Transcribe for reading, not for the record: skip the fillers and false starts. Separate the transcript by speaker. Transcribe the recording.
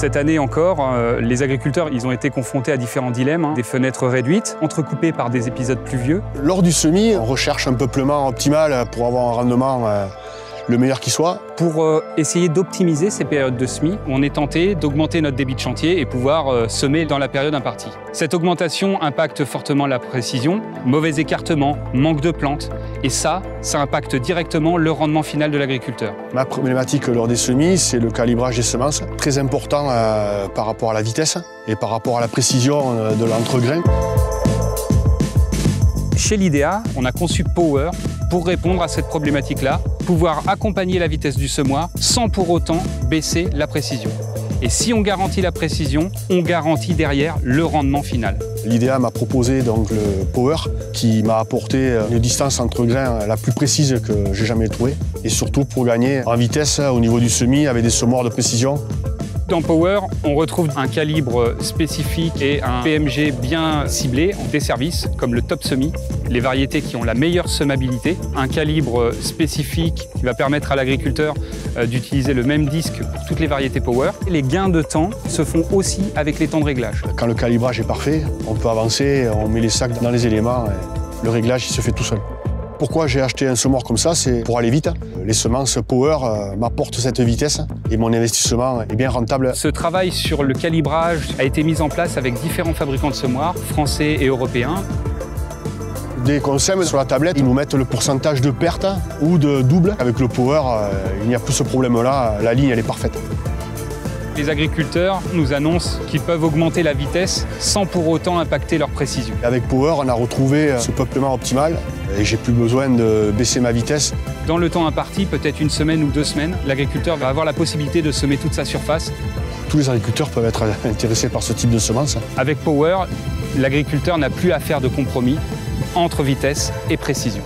Speaker 1: Cette année encore, les agriculteurs ils ont été confrontés à différents dilemmes, des fenêtres réduites, entrecoupées par des épisodes pluvieux.
Speaker 2: Lors du semis, on recherche un peuplement optimal pour avoir un rendement le meilleur qui soit.
Speaker 1: Pour essayer d'optimiser ces périodes de semis, on est tenté d'augmenter notre débit de chantier et pouvoir semer dans la période impartie. Cette augmentation impacte fortement la précision, mauvais écartement, manque de plantes, et ça impacte directement le rendement final de l'agriculteur.
Speaker 2: Ma problématique lors des semis, c'est le calibrage des semences, très important par rapport à la vitesse et par rapport à la précision de l'entregrain.
Speaker 1: Chez l'IDEA, on a conçu Power pour répondre à cette problématique-là, pouvoir accompagner la vitesse du semoir sans pour autant baisser la précision. Et si on garantit la précision, on garantit derrière le rendement final.
Speaker 2: L'IDEA m'a proposé donc le Power qui m'a apporté une distance entre grains la plus précise que j'ai jamais trouvée et surtout pour gagner en vitesse au niveau du semis avec des semoirs de précision.
Speaker 1: Dans Power, on retrouve un calibre spécifique et un PMG bien ciblé des services comme le Top Semi, les variétés qui ont la meilleure semabilité, un calibre spécifique qui va permettre à l'agriculteur d'utiliser le même disque pour toutes les variétés Power. Les gains de temps se font aussi avec les temps de réglage.
Speaker 2: Quand le calibrage est parfait, on peut avancer, on met les sacs dans les éléments et le réglage il se fait tout seul. Pourquoi j'ai acheté un semoir comme ça? C'est pour aller vite. Les semences Power m'apportent cette vitesse et mon investissement est bien rentable.
Speaker 1: Ce travail sur le calibrage a été mis en place avec différents fabricants de semoirs, français et européens.
Speaker 2: Dès qu'on sème sur la tablette, ils nous mettent le pourcentage de perte ou de double. Avec le Power, il n'y a plus ce problème-là, la ligne elle est parfaite.
Speaker 1: Les agriculteurs nous annoncent qu'ils peuvent augmenter la vitesse sans pour autant impacter leur précision.
Speaker 2: Avec Power, on a retrouvé ce peuplement optimal et j'ai plus besoin de baisser ma vitesse.
Speaker 1: Dans le temps imparti, peut-être une semaine ou 2 semaines, l'agriculteur va avoir la possibilité de semer toute sa surface.
Speaker 2: Tous les agriculteurs peuvent être intéressés par ce type de semence.
Speaker 1: Avec Power, l'agriculteur n'a plus à faire de compromis entre vitesse et précision.